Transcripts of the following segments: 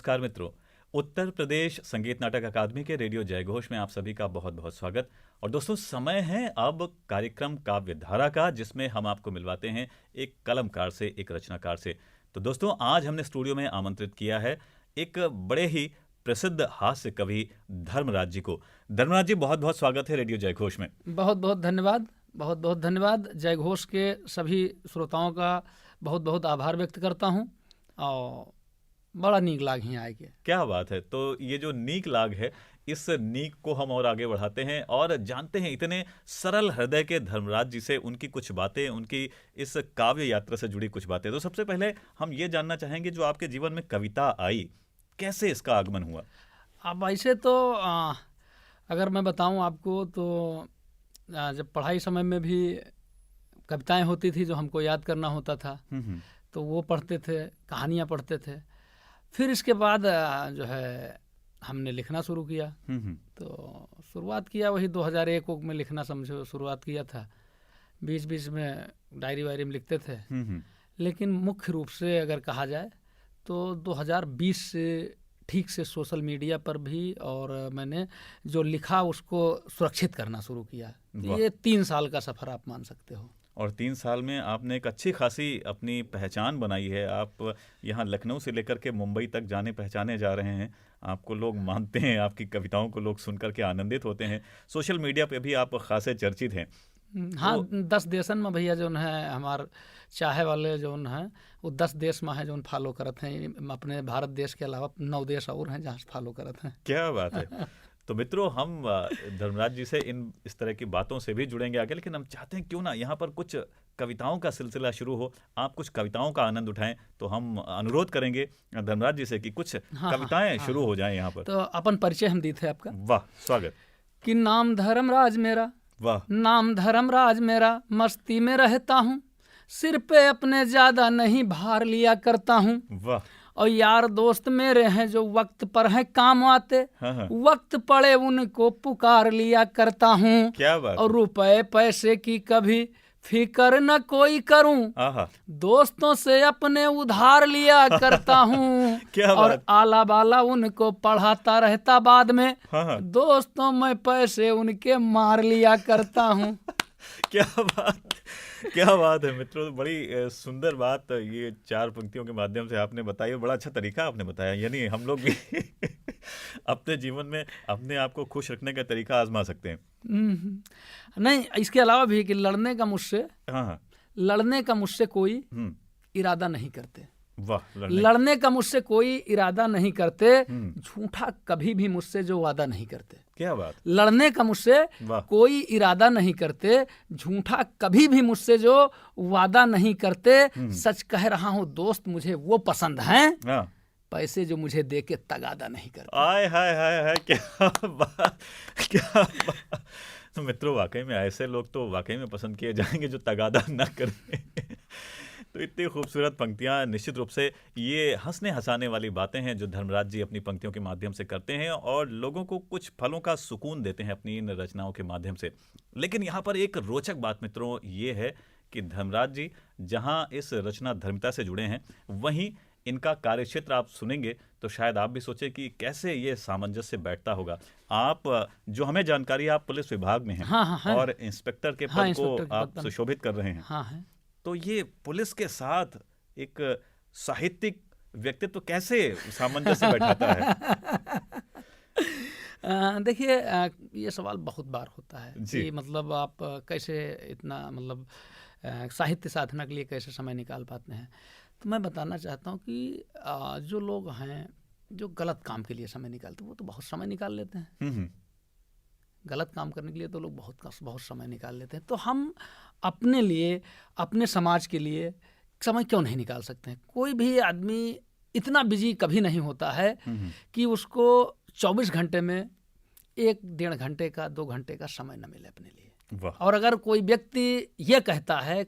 नमस्कार मित्रों, उत्तर प्रदेश संगीत नाटक अकादमी के रेडियो जयघोष में आप सभी का बहुत बहुत स्वागत। और दोस्तों, समय है अब कार्यक्रम काव्य धारा का, जिसमें हम आपको मिलवाते हैं एक कलमकार से, एक रचनाकार से। तो दोस्तों, आज हमने स्टूडियो में आमंत्रित किया है एक बड़े ही प्रसिद्ध हास्य कवि धर्मराज जी को। धर्मराज जी, बहुत बहुत स्वागत है रेडियो जयघोष में। बहुत बहुत धन्यवाद, बहुत बहुत धन्यवाद। जयघोष के सभी श्रोताओं का बहुत बहुत आभार व्यक्त करता हूँ और बड़ा नीक लाग ही आएगी। क्या बात है। तो ये जो नीक लाग है, इस नीक को हम और आगे बढ़ाते हैं और जानते हैं इतने सरल हृदय के धर्मराज जी से, उनकी कुछ बातें, उनकी इस काव्य यात्रा से जुड़ी कुछ बातें। तो सबसे पहले हम ये जानना चाहेंगे, जो आपके जीवन में कविता आई, कैसे इसका आगमन हुआ? अब ऐसे तो अगर मैं बताऊं आपको तो जब पढ़ाई समय में भी कविताएं होती थी जो हमको याद करना होता था, तो वो पढ़ते थे, कहानियाँ पढ़ते थे। फिर इसके बाद जो है हमने लिखना शुरू किया। तो शुरुआत किया वही 2001 में लिखना समझो शुरुआत किया था। बीच बीच में डायरी वायरी में लिखते थे, लेकिन मुख्य रूप से अगर कहा जाए तो 2020 से ठीक से सोशल मीडिया पर भी, और मैंने जो लिखा उसको सुरक्षित करना शुरू किया। ये 3 साल का सफ़र आप मान सकते हो। और 3 साल में आपने एक अच्छी खासी अपनी पहचान बनाई है। आप यहाँ लखनऊ से लेकर के मुंबई तक जाने पहचाने जा रहे हैं। आपको लोग मानते हैं, आपकी कविताओं को लोग सुनकर के आनंदित होते हैं। सोशल मीडिया पे भी आप खासे चर्चित हैं। हाँ, 10 देशन में भैया जो है हमार चाहे वाले जो हैं वो 10 देश में हैं जो फॉलो करते हैं। अपने भारत देश के अलावा 9 देश और हैं जहाँ फॉलो करते हैं। क्या बात है। तो मित्रों, हम धर्मराज जी से इस तरह की बातों से भी जुड़ेंगे आगे, लेकिन हम चाहते हैं क्यों ना यहाँ पर कुछ कविताओं का सिलसिला शुरू हो, आप कुछ कविताओं का आनंद उठाएं। तो हम अनुरोध करेंगे धर्मराज जी से कि कुछ कविताएं शुरू हो जाएं यहाँ पर। तो अपन परिचय हम दी थे आपका। वाह, स्वागत। कि नाम धर्मराज मेरा, वाह, नाम धर्मराज मेरा, मस्ती में रहता हूँ, सिर पे अपने ज्यादा नहीं भार लिया करता हूँ। वाह। और यार दोस्त मेरे हैं जो वक्त पर हैं काम आते, वक्त पड़े उनको पुकार लिया करता हूँ। क्या बात। और रुपए पैसे की कभी फिकर न कोई करूं, दोस्तों से अपने उधार लिया करता हूँ। और आला बाला उनको पढ़ाता रहता बाद में, दोस्तों मैं पैसे उनके मार लिया करता हूँ। क्या बात, क्या बात है मित्रों। बड़ी सुंदर बात ये 4 पंक्तियों के माध्यम से आपने बताई। बड़ा अच्छा तरीका आपने बताया। यानी हम लोग भी अपने जीवन में अपने आप को खुश रखने का तरीका आजमा सकते हैं। नहीं, इसके अलावा भी कि लड़ने का मुझसे कोई इरादा नहीं करते। वाह। लड़ने का मुझसे कोई इरादा नहीं करते, झूठा कभी भी मुझसे जो वादा नहीं करते। क्या बात। लड़ने का मुझसे कोई इरादा नहीं करते, झूठा कभी भी मुझसे जो वादा नहीं करते। सच कह रहा हूँ दोस्त, मुझे वो पसंद हैं, पैसे जो मुझे दे के तगादा नहीं करते। आय हाय हाय हाय, क्या बात, क्या बात। तो मित्रों, वाकई में ऐसे लोग तो वाकई में पसंद किए जाएंगे जो तगादा ना करें। तो इतनी खूबसूरत पंक्तियां, निश्चित रूप से ये हंसने हंसाने वाली बातें हैं जो धर्मराज जी अपनी पंक्तियों के माध्यम से करते हैं और लोगों को कुछ फलों का सुकून देते हैं अपनी इन रचनाओं के माध्यम से। लेकिन यहाँ पर एक रोचक बात मित्रों ये है कि धर्मराज जी जहाँ इस रचना धर्मिता से जुड़े हैं, वहीं इनका कार्यक्षेत्र आप सुनेंगे तो शायद आप भी सोचें कि कैसे ये सामंजस्य बैठता होगा। आप, जो हमें जानकारी, आप पुलिस विभाग में हैं और इंस्पेक्टर के पद को आप सुशोभित कर रहे हैं। तो ये पुलिस के साथ एक साहित्यिक व्यक्तित्व कैसे सामंजस्य बैठाता है? देखिए, ये सवाल बहुत बार होता है कि मतलब आप कैसे इतना मतलब साहित्य साधना के लिए कैसे समय निकाल पाते हैं। तो मैं बताना चाहता हूँ कि जो लोग हैं जो गलत काम के लिए समय निकालते हैं, वो तो बहुत समय निकाल लेते हैं। गलत काम करने के लिए तो लोग बहुत समय निकाल लेते हैं। तो हम अपने लिए, अपने समाज के लिए समय क्यों नहीं निकाल सकते हैं? कोई भी आदमी इतना बिजी कभी नहीं होता है कि उसको 24 घंटे में 1-1.5 घंटे का, 2 घंटे का समय न मिले अपने लिए। और अगर कोई व्यक्ति ये कहता है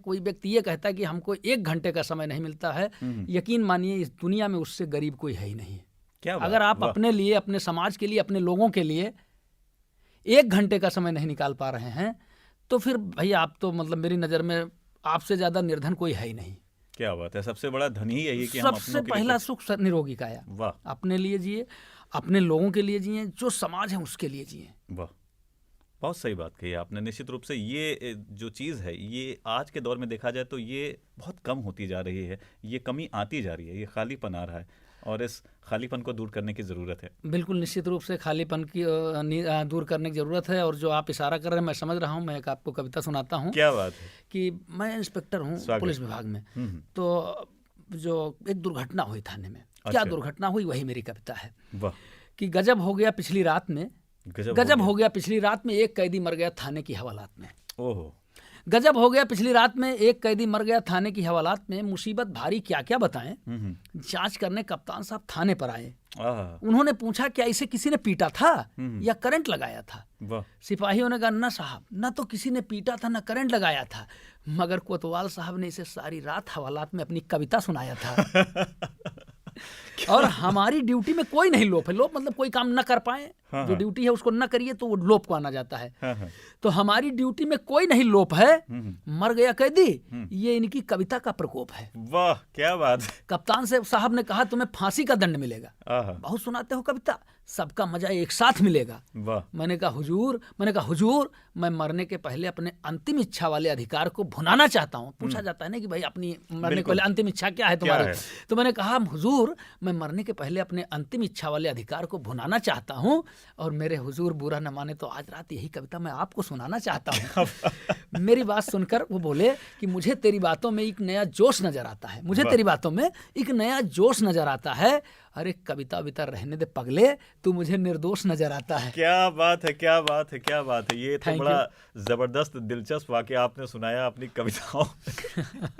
कि हमको 1 घंटे का समय नहीं मिलता है, यकीन मानिए इस दुनिया में उससे गरीब कोई है ही नहीं। अगर आप अपने लिए, अपने समाज के लिए, अपने लोगों के लिए 1 घंटे का समय नहीं निकाल पा रहे हैं, तो फिर भैया आप तो मतलब मेरी नज़र में आपसे ज़्यादा निर्धन कोई है ही नहीं। क्या बात है, सबसे बड़ा धन ही यही है कि हम सबसे अपनों के लिए पहला कुछ- सुख निरोगी काया। वाह अपने लिए जिए, अपने लोगों के लिए जिए, जो समाज है उसके लिए जिए। वाह, बहुत सही बात कही आपने। निश्चित रूप से ये जो चीज़ है, ये आज के दौर में देखा जाए तो ये बहुत कम होती जा रही है, ये कमी आती जा रही है, ये खालीपन आ रहा है और इस खालीपन को दूर करने की ज़रूरत है। बिल्कुल निश्चित रूप से खालीपन की दूर करने की ज़रूरत है। और जो आप इशारा कर रहे हैं मैं समझ रहा हूँ। मैं एक आपको कविता सुनाता हूँ क्या बात है। कि मैं इंस्पेक्टर हूँ स्वागत। पुलिस विभाग में। हम्म, तो जो एक दुर्घटना हुई थाने में, क्या अच्छा। दुर्घटना हुई वही मेरी कविता है वाह, कि गजब हो गया पिछली रात में, गजब गजब गया। हो गया पिछली रात में, एक कैदी मर गया थाने की हवालात में। ओहो, गजब हो गया पिछली रात में, एक कैदी मर गया थाने की हवालात में। मुसीबत भारी क्या क्या बताएं, जांच करने कप्तान साहब थाने पर आए। आह, उन्होंने पूछा क्या इसे किसी ने पीटा था हम्म। या करंट लगाया था। वाह, सिपाहियों ने कहा ना साहब, ना तो किसी ने पीटा था ना करंट लगाया था, मगर कोतवाल साहब ने इसे सारी रात हवालात में अपनी कविता सुनाया था। और हमारी ड्यूटी में कोई नहीं लोप है। लोप मतलब कोई काम न कर पाए, हाँ, जो हाँ। ड्यूटी है उसको न करिए तो वो लोप को आना जाता है। हाँ, हाँ, तो हमारी ड्यूटी में कोई नहीं लोप है, मर गया कैदी, ये इनकी कविता का प्रकोप है। वाह, क्या बात है। कप्तान से साहब ने कहा तुम्हें फांसी का दंड मिलेगा, आह, बहुत सुनाते हो कविता, सबका मजा एक साथ मिलेगा। वाह, मैंने कहा हुजूर मैं मरने के पहले अपने अंतिम इच्छा वाले अधिकार को भुनाना चाहता हूँ। पूछा जाता है ना कि भाई अपनी मरने के पहले अंतिम इच्छा क्या है तुम्हारी। है? तो मैंने कहा हुजूर मैं मरने के पहले अपने अंतिम इच्छा वाले अधिकार को भुनाना चाहता हूँ, और मेरे हुजूर बुरा न माने तो आज रात यही कविता मैं आपको सुनाना चाहता हूँ। मेरी बात सुनकर वो बोले कि मुझे तेरी बातों में एक नया जोश नजर आता है, मुझे तेरी बातों में एक नया जोश नजर आता है। अरे कविता विता रहने दे पगले, तू मुझे निर्दोष नजर आता है। क्या बात है, क्या बात है, क्या बात है। ये तो Thank बड़ा जबरदस्त दिलचस्प वाकया आपने सुनाया अपनी कविताओं में।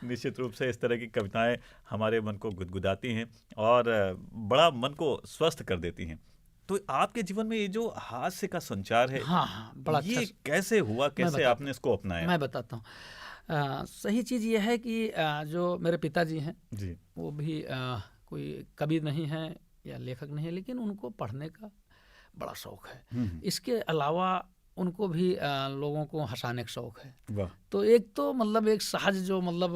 निश्चित रूप से इस तरह की कविताएं हमारे मन को गुदगुदाती हैं और बड़ा मन को स्वस्थ कर देती हैं। तो आपके जीवन में ये जो हास्य का संचार है, हाँ बड़ा ये अच्छा। कैसे हुआ, कैसे बताता आपने इसको अपनाया? मैं बताता हूँ। सही चीज़ ये है कि जो मेरे पिताजी हैं जी, वो भी कोई कवि नहीं है या लेखक नहीं है, लेकिन उनको पढ़ने का बड़ा शौक है। इसके अलावा उनको भी लोगों को हंसाने का शौक है। वाह, तो एक तो मतलब एक सहज जो मतलब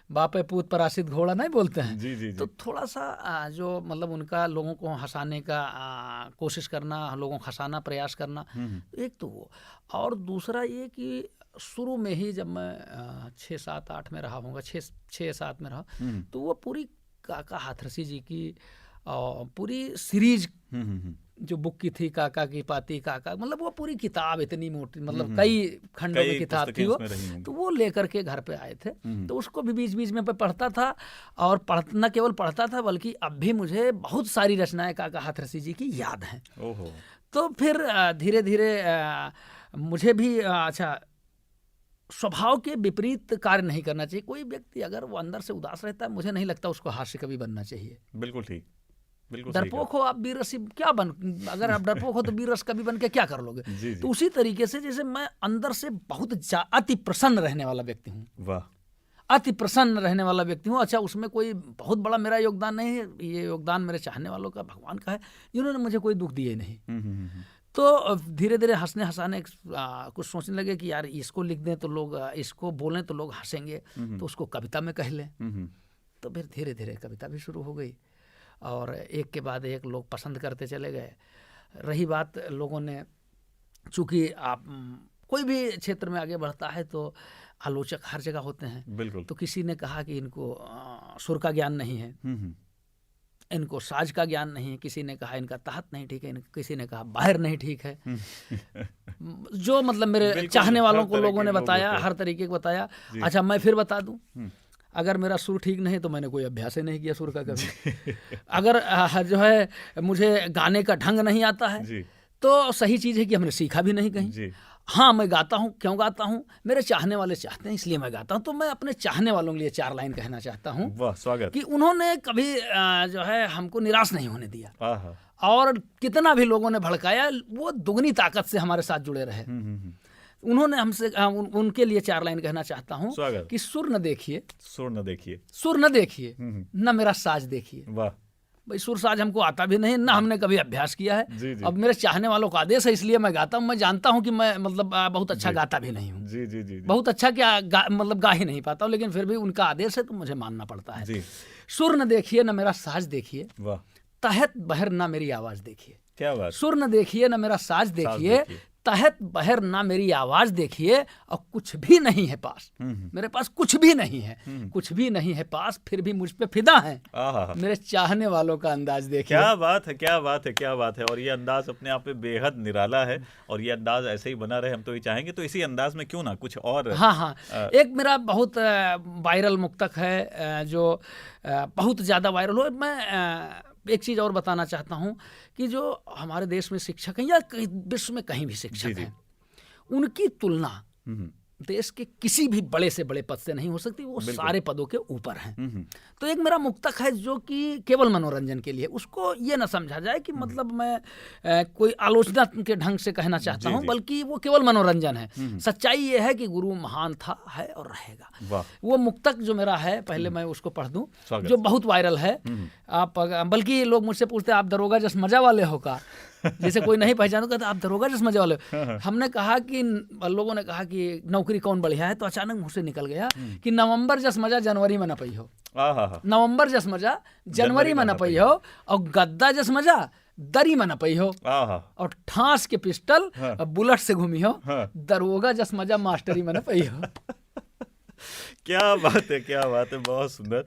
बापे पूत परासित घोड़ा नहीं बोलते हैं। जी, जी, जी। तो थोड़ा सा जो मतलब उनका लोगों को हंसाने का कोशिश करना, लोगों को हंसाना प्रयास करना, एक तो वो। और दूसरा ये कि शुरू में ही जब मैं 6, 7, 8 में रहा होऊंगा, 6, 7 में रहा, तो वो पूरी काका हाथरसी जी की पूरी सीरीज जो बुक की थी, काका की पाती काका, मतलब वो पूरी किताब इतनी मोटी, मतलब कई खंडों में किताब थी वो, तो वो लेकर के घर पे आए थे। तो उसको भी बीच बीच में पढ़ता था, और न केवल पढ़ता था बल्कि अब भी मुझे बहुत सारी रचनाएं काका हाथरसी जी की याद हैं। ओहो, तो फिर धीरे धीरे मुझे भी अच्छा, स्वभाव के विपरीत कार्य नहीं करना चाहिए। कोई व्यक्ति अगर वो अंदर से उदास रहता है, मुझे नहीं लगता उसको हास्य कवि बनना चाहिए। बिल्कुल ठीक, बिल्कुल सही डरपोक हो आप वीर रस क्या बन, अगर आप डरपोक हो तो वीर रस कवि बन के क्या कर लोगे। जी, जी। तो उसी तरीके से जैसे मैं अंदर से बहुत अति प्रसन्न रहने वाला व्यक्ति हूँ, वाह, अति प्रसन्न रहने वाला व्यक्ति हूँ। अच्छा, उसमें कोई बहुत बड़ा मेरा योगदान नहीं है, ये योगदान मेरे चाहने वालों का, भगवान का है, जिन्होंने मुझे कोई दुख दिए नहीं। तो धीरे धीरे हंसने हंसाने कुछ सोचने लगे कि यार इसको लिख दें तो लोग, इसको बोलें तो लोग हंसेंगे, तो उसको कविता में कह लें। तो फिर धीरे धीरे कविता भी शुरू हो गई, और एक के बाद एक लोग पसंद करते चले गए। रही बात लोगों ने, चूँकि आप कोई भी क्षेत्र में आगे बढ़ता है तो आलोचक हर जगह होते हैं। बिल्कुल। तो किसी ने कहा कि इनको सुर का ज्ञान नहीं है, इनको साज का ज्ञान नहीं है, किसी ने कहा इनका तहत नहीं ठीक है, किसी ने कहा बाहर नहीं ठीक है। जो मतलब मेरे चाहने वालों को लोगों ने बताया, हर तरीके का बताया। अच्छा, मैं फिर बता दूं, अगर मेरा सुर ठीक नहीं तो मैंने कोई अभ्यास ही नहीं किया सुर का कभी। अगर जो है मुझे गाने का ढंग नहीं आता है तो सही चीज़ है कि हमने सीखा भी नहीं कहीं। हाँ, मैं गाता हूँ, क्यों गाता हूँ, मेरे चाहने वाले चाहते हैं इसलिए मैं गाता हूँ। तो मैं अपने चाहने वालों के लिए 4 लाइन कहना चाहता हूँ। वाह, स्वागत। कि उन्होंने कभी जो है हमको निराश नहीं होने दिया, और कितना भी लोगों ने भड़काया, वो दुगनी ताकत से हमारे साथ जुड़े रहे। उन्होंने हमसे उनके लिए 4 लाइन कहना चाहता हूँ कि सुर न देखिए, सुर न देखिए, सुर न देखिए, न मेरा साज देखिए, वाह, भाई सुरसाज हमको आता भी नहीं, ना हमने कभी अभ्यास किया है। जी, जी। अब मेरे चाहने वालों का आदेश है इसलिए मैं गाता हूँ। मैं जानता हूँ कि मैं मतलब बहुत अच्छा गाता भी नहीं हूँ, जी जी जी जी। बहुत अच्छा क्या मतलब गा ही नहीं पाता हूँ, लेकिन फिर भी उनका आदेश है तो मुझे मानना पड़ता है। जी। सुर न देखिए न मेरा साज देखिए, वाह, तहत बहर ना मेरी आवाज़ देखिए। क्या बात। सुर न देखिए न मेरा साज देखिए, तहत बहर ना मेरी आवाज़ देखिए, और कुछ भी नहीं है पास, मेरे पास कुछ भी नहीं है, कुछ भी नहीं है पास, फिर भी मुझ पे फिदा है मेरे चाहने वालों का अंदाज देखिए। क्या बात है, क्या बात है, क्या बात है। और ये अंदाज अपने आप में बेहद निराला है, और ये अंदाज ऐसे ही बना रहे, हम तो ये चाहेंगे। तो इसी अंदाज में क्यों ना कुछ और। हाँ, एक मेरा बहुत वायरल मुक्तक है जो बहुत ज़्यादा वायरल हो। मैं एक चीज़ और बताना चाहता हूँ कि जो हमारे देश में शिक्षक हैं या विश्व में कहीं भी शिक्षक हैं, उनकी तुलना देश के किसी भी बड़े से बड़े पद से नहीं हो सकती, वो सारे पदों के ऊपर हैं। तो एक मेरा मुक्तक है जो कि केवल मनोरंजन के लिए, उसको ये ना समझा जाए कि मतलब मैं कोई आलोचना के ढंग से कहना चाहता हूँ, बल्कि वो केवल मनोरंजन है। सच्चाई ये है कि गुरु महान था, है और रहेगा। वो मुक्तक जो मेरा है, पहले मैं उसको पढ़ दूं, जो बहुत वायरल है। आप बल्कि लोग मुझसे पूछते हैं आप दरोगा जस मजा वाले हो का, जैसे कोई नहीं पहचानोगा तो आप दरोगा जस मजा वाले हो। हमने कहा कि लोगों ने कहा कि नौकरी कौन बढ़िया है, तो अचानक मुंह से निकल गया कि नवंबर जस मजा जनवरी में न पई हो, नवंबर जस मजा जनवरी में न पई हो, और गद्दा जस मजा दरी में न पई हो, और ठास के पिस्टल बुलेट से घूमी हो, दरोगा जस मजा मास्टरी में न पई हो। क्या बात है, क्या बात है, बहुत सुंदर।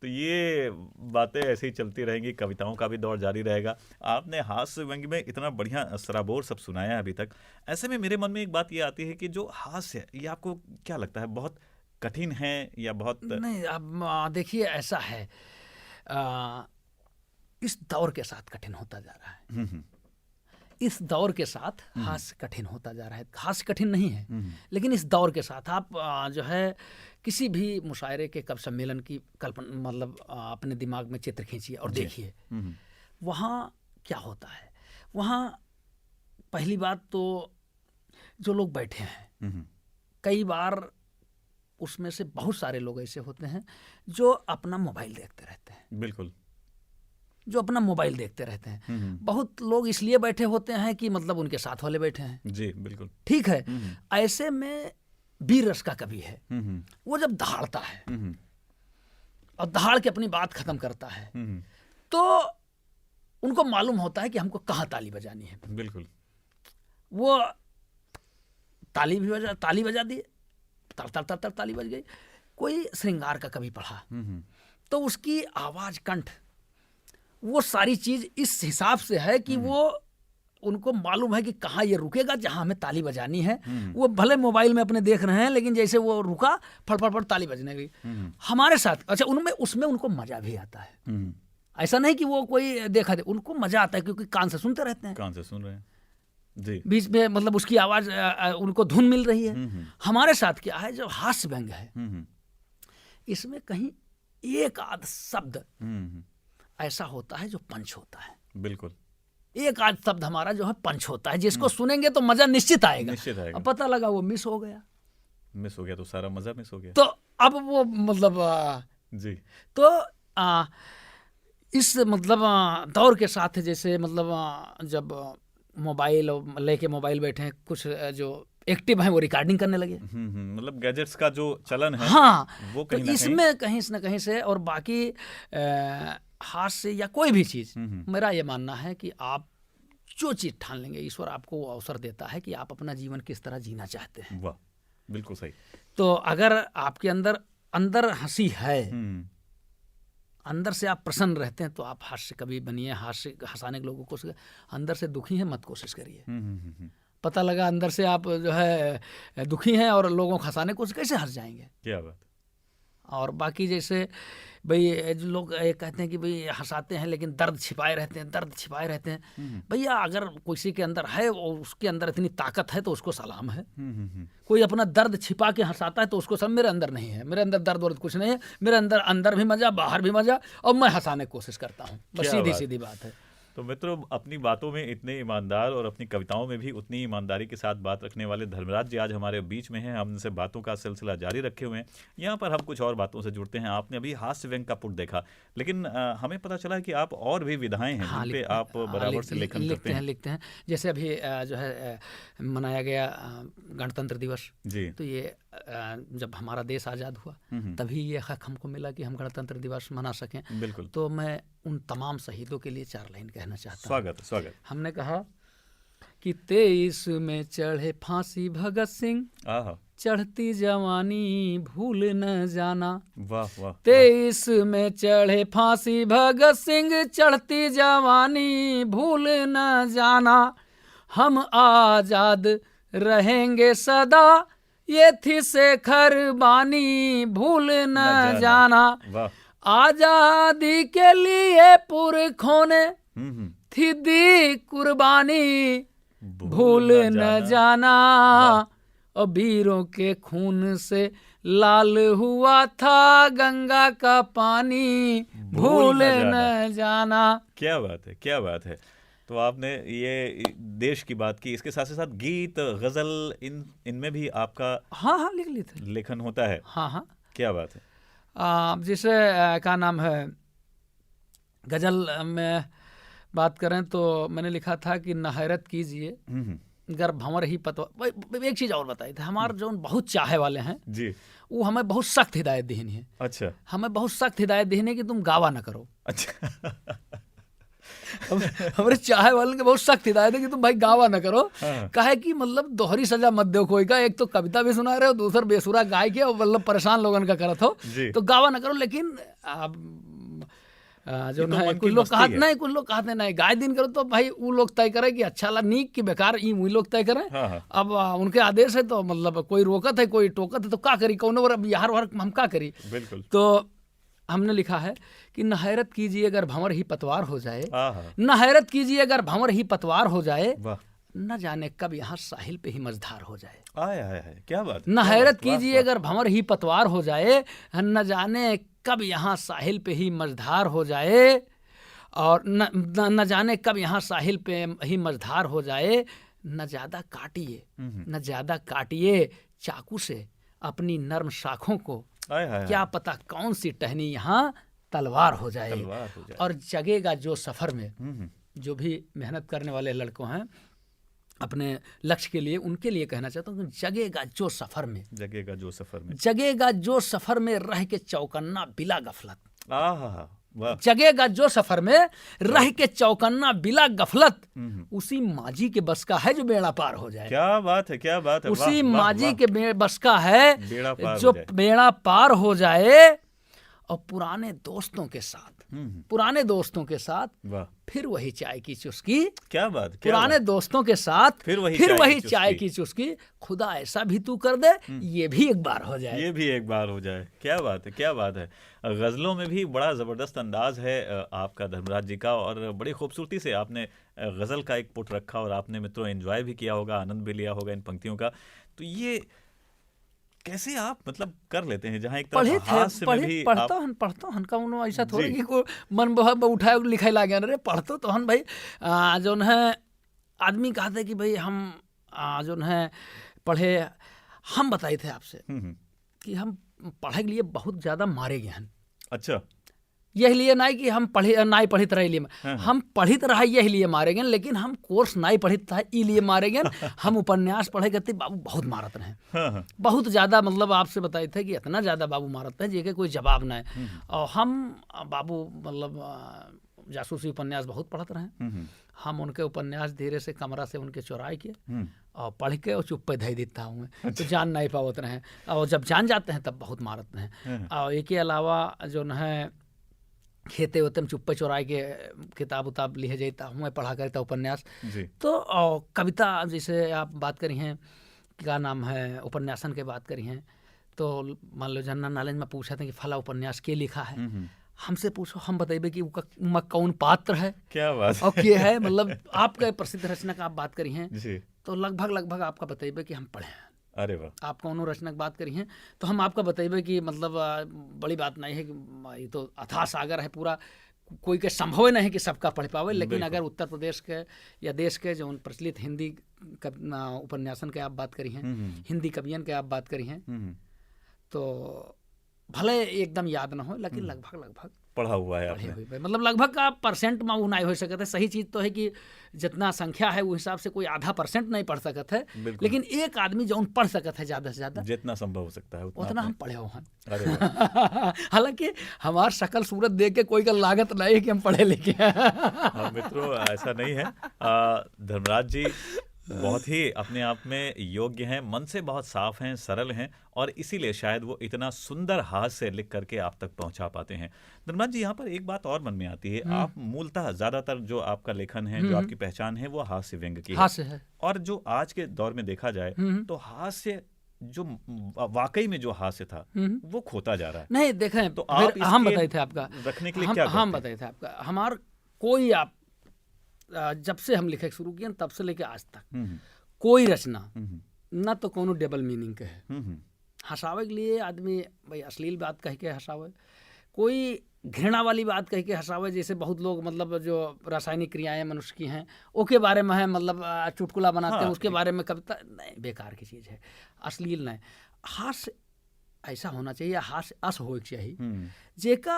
तो ये बातें ऐसे ही चलती रहेंगी, कविताओं का भी दौर जारी रहेगा। आपने हास्य व्यंग्य में इतना बढ़िया सराबोर सब सुनाया है अभी तक। ऐसे में मेरे मन में एक बात ये आती है कि जो हास्य है, ये आपको क्या लगता है, बहुत कठिन है या बहुत। नहीं, अब देखिए ऐसा है, इस दौर के साथ कठिन होता जा रहा है। इस दौर के साथ हास्य कठिन होता जा रहा है। हास्य कठिन नहीं है, लेकिन इस दौर के साथ आप जो है किसी भी मुशायरे के कवि सम्मेलन की कल्पना मतलब अपने दिमाग में चित्र खींचिए और देखिए वहाँ क्या होता है। वहाँ पहली बात तो जो लोग बैठे हैं, कई बार उसमें से बहुत सारे लोग ऐसे होते हैं जो अपना मोबाइल देखते रहते हैं। बिल्कुल, जो अपना मोबाइल देखते रहते हैं। बहुत लोग इसलिए बैठे होते हैं कि मतलब उनके साथ वाले बैठे हैं। जी बिल्कुल, ठीक है। ऐसे में वीर रस का कवि है, वो जब दहाड़ता है और दहाड़ के अपनी बात खत्म करता है, तो उनको मालूम होता है कि हमको कहाँ ताली बजानी है। बिल्कुल, वो ताली बजा दिए, तर तर तर तर ताली बज गई। कोई श्रृंगार का कवि पढ़ा तो उसकी आवाज, कंठ, वो सारी चीज इस हिसाब से है कि वो उनको मालूम है कि कहाँ ये रुकेगा जहाँ हमें ताली बजानी है। वो भले मोबाइल में अपने देख रहे हैं, लेकिन जैसे वो रुका, फड़ फड़ फड़ ताली बजने गई। हमारे साथ अच्छा उसमें उनको मजा भी आता है। ऐसा नहीं कि वो कोई देखा दे, उनको मजा आता है क्योंकि कान से सुनते रहते हैं, कान से सुन रहे हैं जी। बीच में मतलब उसकी आवाज उनको धुन मिल रही है। हमारे साथ क्या है, जब हास्य व्यंग्य है, इसमें कहीं एक आध शब्द ऐसा होता है जो पंच होता है। बिल्कुल, एक आध शब्द हमारा जो है पंच होता है, जिसको सुनेंगे तो मजा निश्चित आएगा। निश्चित आएगा। अब पता लगा वो मिस हो गया तो सारा मजा मिस हो गया। तो अब वो मतलब जी, तो इस मतलब दौर के साथ जैसे मतलब जब मोबाइल लेके मोबाइल बैठे हैं, कुछ जो एक्टिव हैं वो रिकॉर्डिंग करने लगे। मतलब गैजेट्स का जो चलन है, हाँ, वो तो इसमें कहीं न कहीं से, और बाकी हाथ से या कोई भी चीज़, मेरा ये मानना है कि आप जो चीज़ ठान लेंगे, ईश्वर आपको वो अवसर देता है कि आप अपना जीवन किस तरह जीना चाहते हैं। वाह, बिल्कुल सही। तो अगर आपके अंदर हंसी है, अंदर से आप प्रसन्न रहते हैं, तो आप हास्य कभी बनिए, हास्य हंसाने के लोगों को। अंदर से दुखी है, मत कोशिश करिए। पता लगा अंदर से आप जो है दुखी हैं और लोगों को हंसाने को कैसे हंस जाएंगे। क्या बात। और बाकी जैसे भाई जो लोग कहते हैं कि भाई हंसाते हैं लेकिन दर्द छिपाए रहते हैं, भैया अगर किसी के अंदर है और उसके अंदर इतनी ताकत है तो उसको सलाम है। कोई अपना दर्द छिपा के हंसाता है तो उसको सब, मेरे अंदर नहीं है, मेरे अंदर दर्द वर्द कुछ नहीं है, मेरे अंदर भी मजा, बाहर भी मजा, और मैं हंसाने की कोशिश करता हूँ, बस सीधी सीधी बात है। तो मित्रों, अपनी बातों में इतने ईमानदार और अपनी कविताओं में भी उतनी ईमानदारी के साथ बात रखने वाले धर्मराज जी आज हमारे बीच में हैं। हम उनसे बातों का सिलसिला जारी रखे हुए हैं। यहाँ पर हम कुछ और बातों से जुड़ते हैं। आपने अभी हास्य व्यंग का पुट देखा, लेकिन हमें पता चला कि आप और भी विधाएं हैं जिन पे आप बराबर से लेखन करते हैं। लिखते हैं। जैसे अभी जो है मनाया गया गणतंत्र दिवस जी, तो ये जब हमारा देश आज़ाद हुआ तभी ये हक हमको मिला कि हम गणतंत्र दिवस मना सकें। बिल्कुल। तो मैं उन तमाम शहीदों के लिए 4 लाइन कहना चाहता हूँ। स्वागत। हमने कहा कि 23 में चढ़े फांसी भगत सिंह, चढ़ती जवानी भूल न जाना। वाह वाह। 23 में चढ़े फांसी भगत सिंह, चढ़ती जवानी भूल न जाना। हम आजाद रहेंगे सदा, ये थी शेखर बानी भूल न जाना। आजादी के लिए पुरखों ने थी दी कुर्बानी भूल न जाना। और वीरों के खून से लाल हुआ था गंगा का पानी भूल न जाना। क्या बात है, क्या बात है। तो आपने ये देश की बात की, इसके साथ साथ गीत, गजल, इनमें भी आपका हाँ लिख लेते लेखन होता है। हाँ क्या बात है। जिसे क्या नाम है, गजल में बात करें तो मैंने लिखा था कि न हैरत कीजिए गर भंवर ही पतवा। एक चीज और बताई थी, हमारे जो बहुत चाहे वाले हैं जी, वो हमें बहुत सख्त हिदायत दीनी है। अच्छा। हमें बहुत सख्त हिदायत दीनी है कि तुम गावा ना करो। अच्छा। हमारे चाहे वाले के बहुत सख्त हिदायत है कि तुम भाई गावा ना करो। काहे कि मतलब दोहरी सजा मत दो कोई का, एक तो कविता भी सुना रहे हो, दूसरा बेसुरा गाय के और मतलब परेशान लोगन का करत हो, तो गावा ना करो। लेकिन जो है कुछ लोग कहते नहीं, कुछ लोग कहते नहीं गाय दिन करो, तो भाई वो लोग तय करे कि अच्छा ला नीक की बेकार, ई वही लोग तय करें। अब उनके आदेश है तो मतलब कोई रोकत है कोई टोकत है तो क्या करी, कौन बिहार वार हम क्या करी। बिल्कुल। तो हमने लिखा है कि न हैरत कीजिए अगर भंवर ही पतवार हो जाए, न हैरत कीजिए अगर भंवर ही पतवार हो जाए, न जाने कब यहाँ साहिल पे ही मझधार हो जाए। आय क्या बात। न हैरत कीजिए अगर भंवर ही पतवार हो जाए, न जाने कब यहाँ साहिल पे ही मझधार हो जाए। और न जाने कब यहाँ साहिल पे ही मझधार हो जाए। न ज्यादा काटिए, न ज्यादा काटिए चाकू से अपनी नर्म शाखों को, क्या पता कौन सी टहनी यहाँ तलवार हो जाए। और जगेगा जो सफर में, जो भी मेहनत करने वाले लड़कों हैं अपने लक्ष्य के लिए, उनके लिए कहना चाहता हूँ कि जगेगा जो सफर में, जगेगा जो सफर में, जगेगा जो सफर में रह के चौकन्ना बिला गफलत। वाह। जगेगा जो सफर में रह के चौकन्ना बिला गफलत, उसी माजी के बस का है जो बेड़ा पार हो जाए। क्या बात है, क्या बात है। उसी माजी के बस का है जो बेड़ा पार हो जाए। और पुराने दोस्तों के साथ, पुराने दोस्तों के साथ फिर वही चाय की चुस्की। क्या बात। पुराने दोस्तों के साथ फिर वही चाय की चुस्की। खुदा ऐसा भी तू कर दे, ये भी एक बार हो जाए, ये भी एक बार हो जाए। क्या बात है, क्या बात है। गज़लों में भी बड़ा ज़बरदस्त अंदाज है आपका धर्मराज जी का, और बड़ी खूबसूरती से आपने गज़ल का एक पुट रखा, और आपने मित्रों एंजॉय भी किया होगा, आनंद भी लिया होगा इन पंक्तियों का। तो ये कैसे आप मतलब कर लेते हैं, जहाँ एक तरफ हास्य में भी पढ़ता हन का उन्होंने ऐसा थोड़ी कि को मन बहुत उठाए लिखाई ला गया। अरे पढ़तो तो हन भाई, जो है आदमी कहते हैं कि भाई हम जो है पढ़े। हम बताए थे आपसे कि हम पढ़े के लिए बहुत ज़्यादा मारे गए हैं। अच्छा। यही लिए नहीं कि हम पढ़े नहीं पढ़ित रहे लिए, हम पढ़ित रहा यही लिए मारे गए, लेकिन हम कोर्स नहीं पढ़ित था ई लिए मारे गए। हम उपन्यास पढ़े करते बाबू बहुत मारत रहे, बहुत ज़्यादा। मतलब आपसे बताए थे कि इतना ज़्यादा बाबू मारत है जी के कोई जवाब ना है। और हम बाबू मतलब जासूसी उपन्यास बहुत पढ़ते रहे। हम उनके उपन्यास धीरे से कमरा से उनके चुराए किए और पढ़ के और चुप पे धई देता हूँ। तो जान नहीं पावत रहे, और जब जान जाते हैं तब बहुत मारत हैं। और एक के अलावा जो है खेते होते हम चुप्पे चुराए के किताब उताब लिखे जाता हूँ, मैं पढ़ा करता उपन्यास। तो कविता जैसे आप बात करी हैं, क्या नाम है, उपन्यासन के बात करी हैं, तो मान लो जनरल नॉलेज में पूछा था कि फला उपन्यास के लिखा है, हमसे पूछो, हम बताइए कि वो कौन पात्र है, क्या बात और क्या है। मतलब आपका प्रसिद्ध रचना का आप बात करी हैं तो लगभग आपका बताइए कि हम पढ़े हैं। अरे वाह। आप कौन रचना की बात करी हैं तो हम आपका बताइए कि मतलब बड़ी बात नहीं है कि ये तो अथाह सागर है पूरा, कोई के संभव नहीं कि सबका पढ़ पावे, लेकिन अगर उत्तर प्रदेश के या देश के जो प्रचलित हिंदी उपन्यासन के आप बात करी हैं, हिंदी कवियन के आप बात करी हैं, तो भले एकदम याद ना हो लेकिन लगभग पढ़ा हुआ है आपने। मतलब लगभग का परसेंट में वो नहीं हो सकता है। सही चीज़ तो है कि जितना संख्या है वो हिसाब से कोई आधा % नहीं पढ़ सकता है, लेकिन एक आदमी जो पढ़ सकता है ज़्यादा से ज़्यादा जितना संभव हो सकता है उतना हम पढ़े हो हैं। हालांकि हमार शक्ल सूरत देख के कोई का लागत नहीं है कि हम पढ़े लिखे हैं। मित्रों, ऐसा नहीं है। धर्मराज जी बहुत ही अपने आप में योग्य हैं, मन से बहुत साफ हैं, सरल हैं, और इसीलिए शायद वो इतना सुंदर हास्य लिख करके आप तक पहुंचा पाते हैं। धर्मराज जी, यहाँ पर एक बात और मन में आती है, आप मूलतः ज्यादातर जो आपका लेखन है, जो आपकी पहचान है, वो हास्य व्यंग की है। और जो आज के दौर में देखा जाए तो हास्य जो वाकई में जो हास्य था वो खोता जा रहा है। नहीं देखें, तो आप हम बताए थे आपका रखने के लिए क्या हम बताए थे आपका, हमार कोई आप जब से हम लिखे शुरू किए तब से लेके आज तक कोई रचना ना तो कोनो डबल मीनिंग के है। हंसावे के लिए आदमी भाई अश्लील बात कह के हंसावे, कोई घृणा वाली बात कह के हंसावे, जैसे बहुत लोग मतलब जो रासायनिक क्रियाएं मनुष्य की हैं ओके बारे में है, मतलब चुटकुला बनाते हैं उसके बारे में, कविता नहीं, बेकार की चीज़ है, अश्लील नहीं। हास्य ऐसा होना चाहिए, हास्य अस हो चाहिए जेका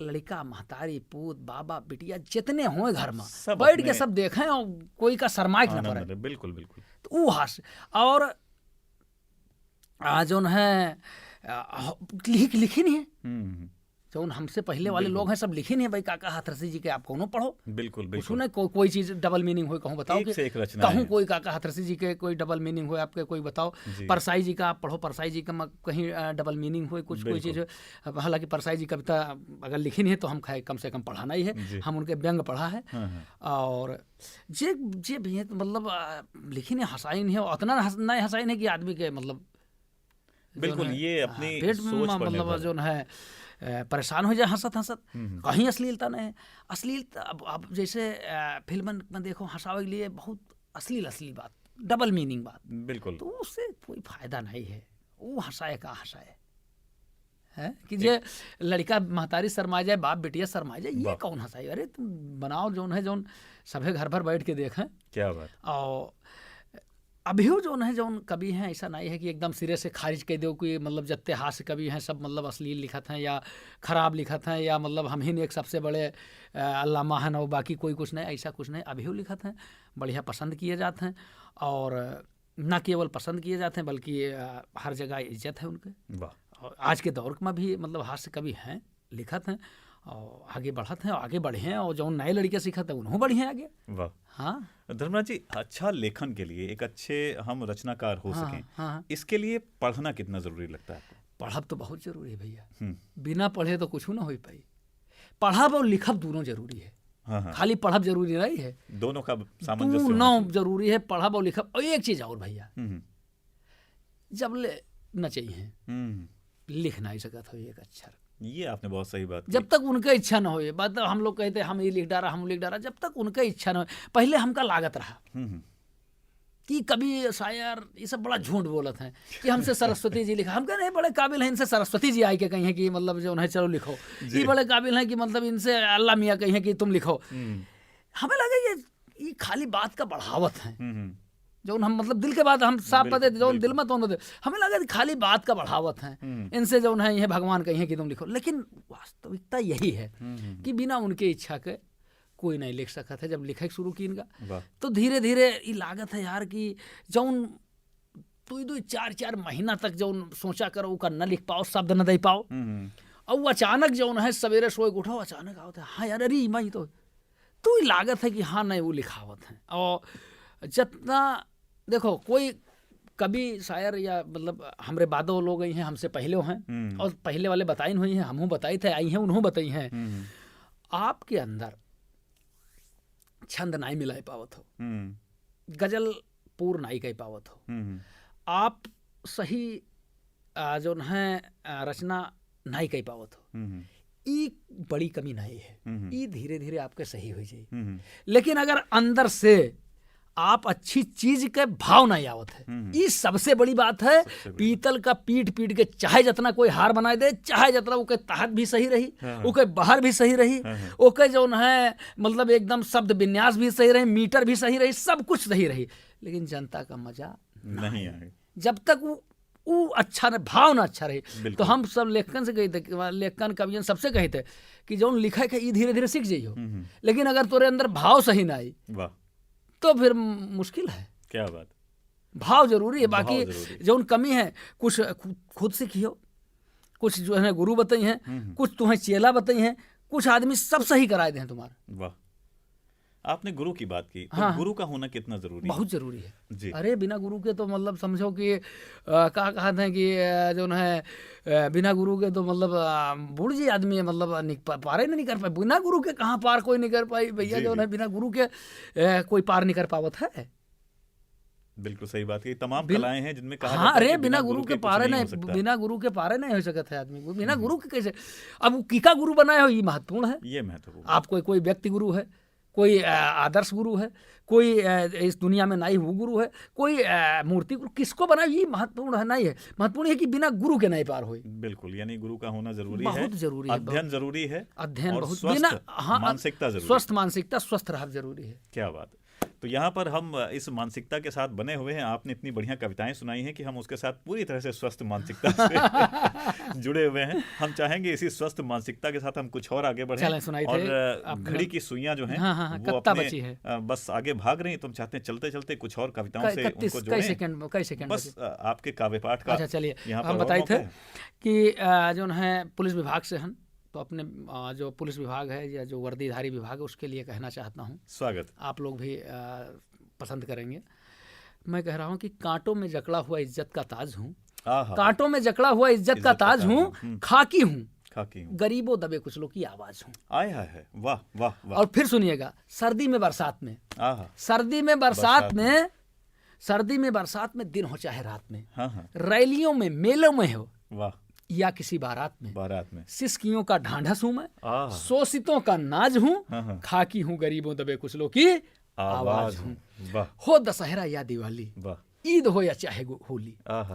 लड़का महतारी पूत बाबा बिटिया जितने हों घर में बैठ के सब देखें और कोई का शर्माइक न पड़े। बिल्कुल बिल्कुल, तो वो हास्य। और जो है लिखी नहीं है, जो हमसे पहले वाले लोग हैं सब लिखे नहीं है, भाई काका हाथरसी जी के आप कौनो पढ़ो, बिल्कुल बिल्कुल सुने कोई चीज डबल मीनिंग हो, कहूँ बताओ कि कहूँ कोई काका हाथरसी जी के कोई डबल मीनिंग हो आपके, कोई बताओ। परसाई जी का आप पढ़ो, परसाई जी का कहीं डबल मीनिंग हो कुछ कोई चीज़। हालांकि परसाई जी कविता अगर लिखी नहीं है तो हम कम से कम पढ़ाना ही है, हम उनके व्यंग पढ़ा है। और जे भी है मतलब लिखी नहीं, हंसाई नहीं है, उतना नहीं हंसाई नहीं कि आदमी के मतलब बिल्कुल ये अपनी सोच पर मतलब जो है परेशान हो जाए हंसत कहीं अश्लीलता नहीं है। अश्लीलता अब जैसे फिल्म में देखो हंसावे के लिए बहुत अश्लील बात, डबल मीनिंग बात, बिल्कुल, तो उससे कोई फायदा नहीं है। वो हंसाए का हंसाए है कि जे लड़का महतारी शर्मा जाए, बाप बेटिया शर्मा जाए, ये कौन हंसाई? अरे तुम बनाओ जोन है जोन सभे घर भर बैठ के देखें, क्या बात। और अभी जो है जो कवि हैं ऐसा नहीं है कि एकदम सिरे से खारिज कर दो कि मतलब जत्ते हास्य कवि हैं सब मतलब अश्लील लिखत हैं या ख़राब लिखत हैं, या मतलब हम ही एक सबसे बड़े अल्लामा हैं और बाकी कोई कुछ नहीं, ऐसा कुछ नहीं। अभी लिखत हैं, बढ़िया पसंद किए जाते हैं, और न केवल पसंद किए जाते हैं बल्कि हर जगह इज्जत है उनके। और आज के दौर में भी मतलब हास्य कवि हैं, लिखत हैं और आगे बढ़त हैं, और आगे बढ़े हैं, और जो नए लड़के सीखत हैं उन्होंने बढ़े हैं आगे। वाह। हाँ धर्मराज जी, अच्छा लेखन के लिए, एक अच्छे हम रचनाकार हो सकें, इसके लिए पढ़ना कितना जरूरी लगता है आपको? पढ़ब तो बहुत जरूरी है भैया, बिना पढ़े तो कुछ ना हो पाई। पढ़ब और लिखब दोनों जरूरी है। खाली पढ़ब जरूरी नहीं है, दोनों का सामंजस्य जरूरी है, पढ़ब और लिखब। और एक चीज और भैया, जब ले न चाहिए लिख नहीं सकता था एक अक्षर, ये आपने बहुत सही बात की। जब तक उनका इच्छा न हो, ये बात हम लोग कहते हैं हम ये लिख डाला हम लिख डाला, जब तक उनका इच्छा न हो। पहले हमका लागत रहा कि कभी शायर ये सब बड़ा झूठ बोलत हैं कि हमसे सरस्वती जी लिखा, हम कह नहीं बड़े काबिल हैं, इनसे सरस्वती जी आई के कहीं है कि मतलब जो है चलो लिखो, ये बड़े काबिल हैं कि मतलब इनसे अल्लाह मियाँ कहीं है कि तुम लिखो। हमें लगा ये खाली बात का बढ़ावत है, जो हम मतलब दिल के बात हम साफ पते जो दिल में तो हमें लगा खाली बात का बढ़ावत है, इनसे जो है ये भगवान कहीं है कि तुम लिखो। लेकिन वास्तविकता यही है कि बिना उनके इच्छा के कोई नहीं लिख सका था। जब लिखे शुरू की इनका तो धीरे धीरे ये लागत है यार कि जौन दो 4 महीना तक जौन सोचा करो का न लिख पाओ, शब्द न दे पाओ, और अचानक जौन है सवेरे सोए उठो अचानक आवत है हाँ यार अरे माई तो ये लागत है कि हाँ नहीं वो लिखावत है। और जितना देखो कोई कभी शायर या मतलब हमरे बादो लोग हैं हमसे पहले हैं, और पहले वाले बताई हुई हैं, हमहूँ बताई थे आई हैं उन्होंने बताई हैं, आपके अंदर छंद नहीं मिला पावत हो, गजल पूर्ण नहीं कह पावत हो, आप सही जो है रचना नहीं कह पावत हो, ये बड़ी कमी नहीं है, ये धीरे धीरे आपके सही हो जाए। लेकिन अगर अंदर से आप अच्छी चीज के भाव नहीं आवत है। ये सबसे बड़ी बात है। पीतल का पीट पीट के चाहे जितना कोई हार बनाए दे, चाहे जितना ओके तहत भी सही रही, ओके बाहर भी सही रही, ओके जो है मतलब एकदम शब्द विन्यास भी सही रही, मीटर भी सही रही, सब कुछ सही रही, लेकिन जनता का मजा नहीं आए जब तक वो अच्छा न भाव ना अच्छा रहे। तो हम सब लेखकन से कहते, लेखकन कवियन सबसे कहते कि जो लिखे के ये धीरे धीरे सीख जाइयो, लेकिन अगर तोरे अंदर भाव सही ना आई तो फिर मुश्किल है। क्या बात, भाव जरूरी है। बाकी जो कमी है कुछ खुद सीखियो, कुछ जो है गुरु बताई हैं, कुछ तुम्हें चेला बताई हैं, कुछ आदमी सब सही कराए दें तुम्हारा। वाह, आपने गुरु की बात की, तो गुरु का होना कितना जरूरी है? बहुत जरूरी है जी। अरे बिना गुरु के तो मतलब समझो कि कहा कहते हैं कि जो है बिना गुरु के तो मतलब बूढ़ जी आदमी है, मतलब पार नहीं कर पाए। बिना गुरु के कहाँ पार कोई नहीं कर पाई भैया। जो है बिना गुरु के कोई पार नहीं कर पावत है। बिल्कुल सही बात है। तमाम कलाएं हैं जिनमें कहा हाँ, अरे बिना गुरु के पारे नहीं, बिना गुरु के पारे नहीं हो सकता है आदमी। बिना गुरु के कैसे, अब वो किका गुरु बनाए हो, ये महत्वपूर्ण है। ये महत्वपूर्ण। आप कोई व्यक्ति गुरु है, कोई आदर्श गुरु है, कोई इस दुनिया में नहीं वो गुरु है, कोई मूर्ति गुरु, किसको बनाए ये महत्वपूर्ण है नहीं है। महत्वपूर्ण है कि बिना गुरु के नहीं पार हुई। बिल्कुल, यानी गुरु का होना जरूरी है, बहुत जरूरी है। अध्ययन जरूरी है, अध्ययन बहुत, बिना मानसिकता जरूरी, स्वस्थ मानसिकता, स्वस्थ रह जरूरी है। क्या बात है। तो यहाँ पर हम इस मानसिकता के साथ बने हुए हैं। आपने इतनी बढ़िया कविताएं सुनाई हैं कि हम उसके साथ पूरी तरह से स्वस्थ मानसिकता से जुड़े हुए हैं। हम चाहेंगे इसी स्वस्थ मानसिकता के साथ हम कुछ और आगे बढ़ें। और घड़ी की सुइयां जो हैं वो अपने बस आगे भाग रही हैं, तो हम चाहते हैं चलते चलते कुछ और कविताओं से उनको जोड़ें। कई सेकंड बस आपके काव्य पाठ का। अच्छा चलिए, हम बताए थे कि जो है पुलिस विभाग से हम तो अपने जो पुलिस विभाग है या जो वर्दीधारी विभाग है उसके लिए कहना चाहता हूँ, स्वागत, आप लोग भी पसंद करेंगे। मैं कह रहा हूँ कि कांटों में जकड़ा हुआ इज्जत का ताज हूँ, कांटों में जकड़ा हुआ इज्जत का ताज हूँ, खाकी हूँ, गरीबों दबे कुछ लोग की आवाज हूँ। आया है, वाह वाह वाह। और फिर सुनिएगा, सर्दी में बरसात में, सर्दी में बरसात में, सर्दी में बरसात में, दिन हो चाहे रात में, रैलियों में मेलों में हो, वाह, या किसी बारात में सिसकियों का ढांढस हूं मैं, शोषितों का नाज हूं, खाकी हूं, गरीबों दबे कुचलों की आवाज हूं। हो दशहरा या दिवाली, ईद हो या चाहे होली,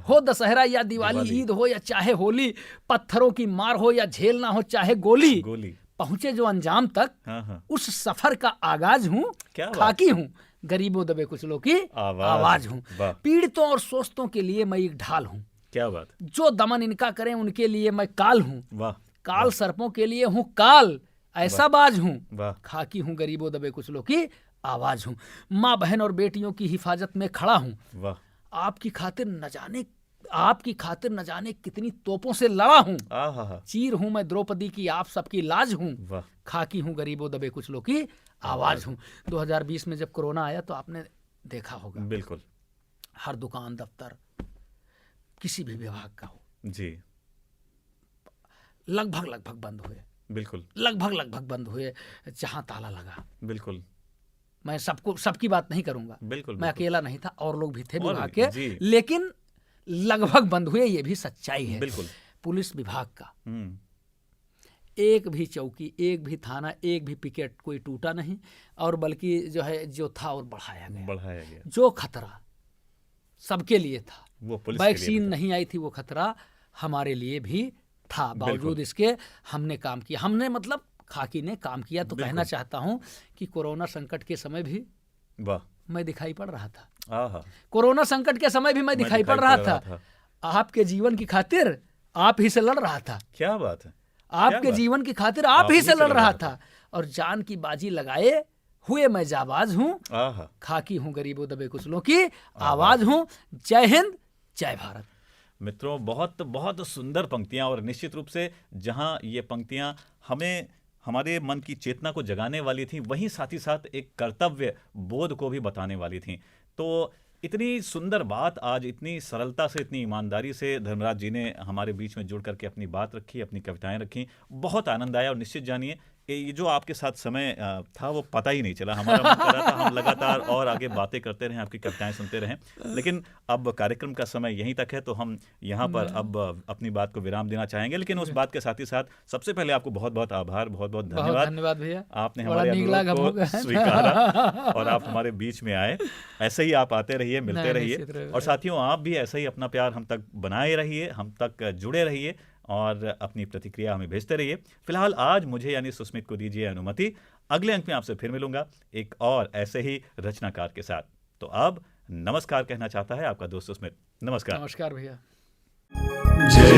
हो दशहरा या दिवाली, ईद हो या चाहे होली, पत्थरों की मार हो या झेलना हो चाहे गोली, पहुंचे जो अंजाम तक उस सफर का आगाज हूं, खाकी हूं, गरीबों दबे कुचलों की आवाज हूं। पीड़ितों और शोषितों के लिए मैं एक ढाल हूं, क्या बात, जो दमन इनका करें उनके लिए मैं काल हूँ, वाह, काल सर्पों के लिए हूँ काल, ऐसा बाज हूँ, खाकी हूँ, गरीबों दबे कुचलों की आवाज हूँ। माँ बहन और बेटियों की हिफाजत में खड़ा हूँ, वाह, आपकी खातिर न जाने कितनी तोपों से लड़ा हूँ, चीर हूँ मैं द्रौपदी की आप सबकी लाज हूँ, खाकी हूँ, गरीबों दबे कुचलों की आवाज हूँ। 2020 में जब कोरोना आया तो आपने देखा होगा, बिल्कुल, हर दुकान दफ्तर किसी भी विभाग का हो जी लगभग बंद हुए, बिल्कुल, लगभग बंद हुए, जहां ताला लगा, बिल्कुल। मैं सबकी बात नहीं करूंगा, बिल्कुल, मैं अकेला नहीं था, और लोग भी थे विभाग के, लेकिन लगभग बंद हुए, ये भी सच्चाई है, बिल्कुल। पुलिस विभाग का एक भी चौकी, एक भी थाना, एक भी पिकेट कोई टूटा नहीं, और बल्कि जो है जो था और बढ़ाया गया। जो खतरा सबके लिए था, वो वैक्सीन नहीं आई थी, वो खतरा हमारे लिए भी था, बावजूद इसके हमने काम किया, हमने मतलब खाकी ने काम किया। तो कहना चाहता हूं कि कोरोना संकट के समय भी मैं दिखाई पड़ रहा था, कोरोना संकट के समय भी मैं दिखाई पड़ रहा था, आपके जीवन की खातिर आप ही से लड़ रहा था, क्या बात है, आपके जीवन की खातिर आप ही से लड़ रहा था, और जान की बाजी लगाए हुए मैं जाबाज हूँ, खाकी हूँ, गरीबों दबे कुचलों की आवाज हूँ। जय हिंद, जय भारत। मित्रों, बहुत बहुत सुंदर पंक्तियां, और निश्चित रूप से जहां ये पंक्तियां हमें हमारे मन की चेतना को जगाने वाली थी, वहीं साथ ही साथ एक कर्तव्य बोध को भी बताने वाली थी। तो इतनी सुंदर बात आज इतनी सरलता से, इतनी ईमानदारी से धर्मराज जी ने हमारे बीच में जुड़ करके अपनी बात रखी, अपनी कविताएं रखी, बहुत आनंद आया। और निश्चित जानिए ये जो आपके साथ समय था वो पता ही नहीं चला। हमारा मन कर रहा था हम लगातार और आगे बातें करते रहें, आपकी कविताएं सुनते रहें, लेकिन अब कार्यक्रम का समय यहीं तक है, तो हम यहाँ पर अब अपनी बात को विराम देना चाहेंगे। लेकिन उस बात के साथ ही साथ सबसे पहले आपको बहुत बहुत आभार, बहुत बहुत धन्यवाद भैया, आपने हमारे अनुरोध को स्वीकारा और आप हमारे बीच में आए। ऐसे ही आप आते रहिए, मिलते रहिए, और साथियों आप भी ऐसे ही अपना प्यार हम तक बनाए रहिए, हम तक जुड़े रहिए और अपनी प्रतिक्रिया हमें भेजते रहिए। फिलहाल आज मुझे यानी सुस्मित को दीजिए अनुमति। अगले अंक में आपसे फिर मिलूंगा एक और ऐसे ही रचनाकार के साथ। तो अब नमस्कार कहना चाहता है आपका दोस्त सुस्मित। नमस्कार। नमस्कार भैया। जय